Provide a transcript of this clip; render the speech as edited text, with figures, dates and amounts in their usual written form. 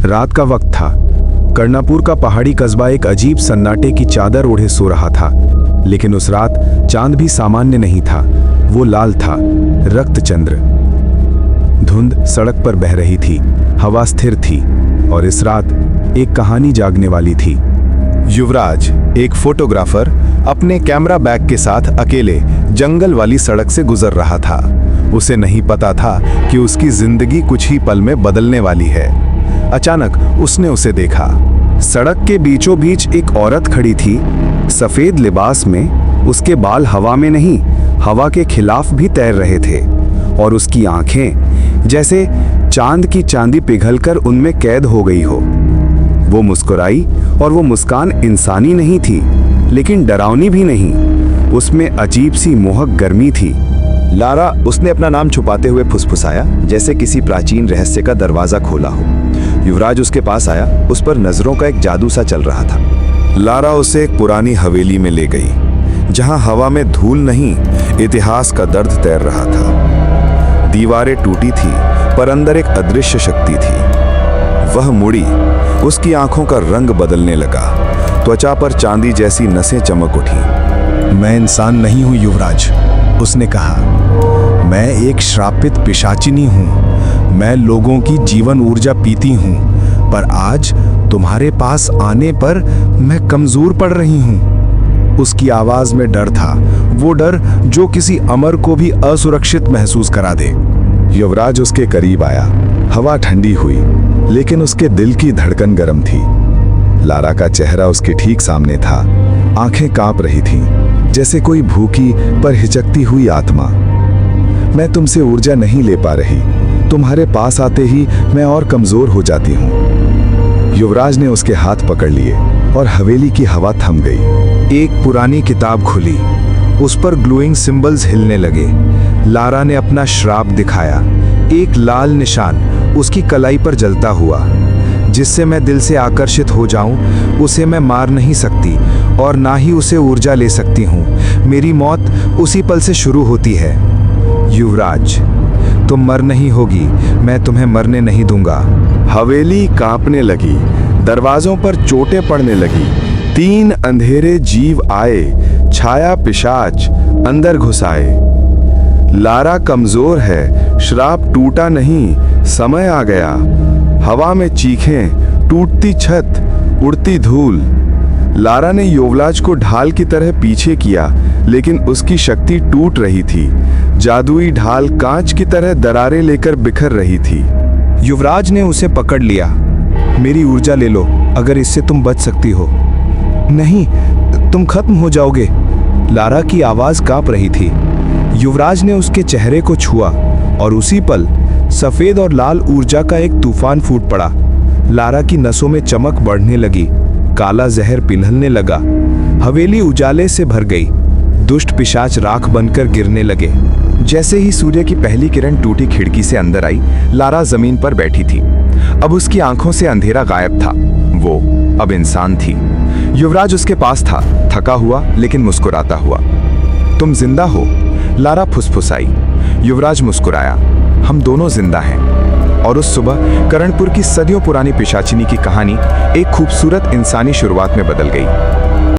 रात का वक्त था। कर्णापुर का पहाड़ी कस्बा एक अजीब सन्नाटे की चादर ओढ़े सो रहा था। लेकिन उस रात चांद भी सामान्य नहीं था, वो लाल था, रक्तचंद्र। धुंध सड़क पर बह रही थी, हवा स्थिर थी और इस रात एक कहानी जागने वाली थी। युवराज, एक फोटोग्राफर, अपने कैमरा बैग के साथ अकेले जंगल वाली सड़क से गुजर रहा था। उसे नहीं पता था कि उसकी जिंदगी कुछ ही पल में बदलने वाली है। अचानक उसने उसे देखा। सड़क के बीचों बीच एक औरत खड़ी थी, सफेद लिबास में। उसके बाल हवा में नहीं, हवा के खिलाफ भी तैर रहे थे और उसकी आंखें जैसे चांद की चांदी पिघलकर उनमें कैद हो गई हो। वो मुस्कुराई और वो मुस्कान इंसानी नहीं थी, लेकिन डरावनी भी नहीं। उसमें अजीब सी मोहक गर्मी थी। लारा, उसने अपना नाम छुपाते हुए फुसफुसाया, जैसे किसी प्राचीन रहस्य का दरवाजा खोला हो। युवराज उसके पास आया, उस पर नजरों का एक जादू सा चल रहा था। लारा उसे एक पुरानी हवेली में ले गई, जहां हवा में धूल नहीं, इतिहास का दर्द तैर रहा था। दीवारें टूटी थी, पर अंदर एक अदृश्य शक्ति थी। वह मुड़ी, उसकी आंखों का रंग बदलने लगा, त्वचा पर चांदी जैसी नसें चमक उठी। मैं इंसान नहीं हूं युवराज, उसने कहा। मैं एक श्रापित पिशाचिनी हूं। मैं लोगों की जीवन ऊर्जा पीती हूं, पर आज तुम्हारे पास आने पर मैं कमजोर पड़ रही हूं। उसकी आवाज में डर था, वो डर जो किसी अमर को भी असुरक्षित महसूस करा दे। युवराज उसके करीब आया। हवा ठंडी हुई, लेकिन उसके दिल की धड़कन गर्म थी। लारा का चेहरा उसके ठीक सामने था। आंखें कांप रही थीं, जैसे कोई भूखी पर हिचकती हुई आत्मा। मैं तुमसे ऊर्जा नहीं ले पा रही। तुम्हारे पास आते ही मैं और कमजोर हो जाती हूँ। युवराज ने उसके हाथ पकड़ लिए और हवेली की हवा थम गई। एक पुरानी किताब खुली, उस पर ग्लोइंग सिंबल्स हिलने लगे। लारा ने अपना श्राप दिखाया, एक लाल निशान उसकी कलाई पर जलता हुआ। जिससे मैं दिल से आकर्षित हो जाऊं, उसे मैं मार नहीं सकती और ना ही उसे ऊर्जा ले सकती हूं। मेरी मौत उसी पल से शुरू होती है। युवराज, तुम मर नहीं होगी, मैं तुम्हें मरने नहीं दूंगा। हवेली कांपने लगी, दरवाजों पर चोटें पड़ने लगी। 3 अंधेरे जीव आए, छाया पिशाच अंदर घुस आए। लारा कमजोर है, श्राप टूटा नहीं, समय आ गया। हवा में चीखें, टूटती छत, उड़ती धूल। लारा ने युवराज को ढाल की तरह पीछे किया, लेकिन उसकी शक्ति टूट रही थी। जादुई ढाल कांच की तरह दरारें लेकर बिखर रही थी। युवराज ने उसे पकड़ लिया। मेरी ऊर्जा ले लो, अगर इससे तुम बच सकती हो। नहीं, तुम खत्म हो जाओगे। लारा की आवाज कांप रही थी। युवराज ने उसके चेहरे को छुआ और उसी पल सफेद और लाल ऊर्जा का एक तूफान फूट पड़ा। लारा की नसों में चमक बढ़ने लगी, काला जहर पिघलने लगा। हवेली उजाले से भर गई, दुष्ट पिशाच राख बनकर गिरने लगे। जैसे ही सूर्य की पहली किरण टूटी खिड़की से अंदर आई, लारा जमीन पर बैठी थी। अब उसकी आंखों से अंधेरा गायब था, वो अब इंसान थी। युवराज उसके पास था, थका हुआ लेकिन मुस्कुराता हुआ। तुम जिंदा हो, लारा फुसफुसाई। युवराज मुस्कुराया। हम दोनों जिंदा हैं। और उस सुबह कर्णपुर की सदियों पुरानी पिशाचिनी की कहानी एक खूबसूरत इंसानी शुरुआत में बदल गई।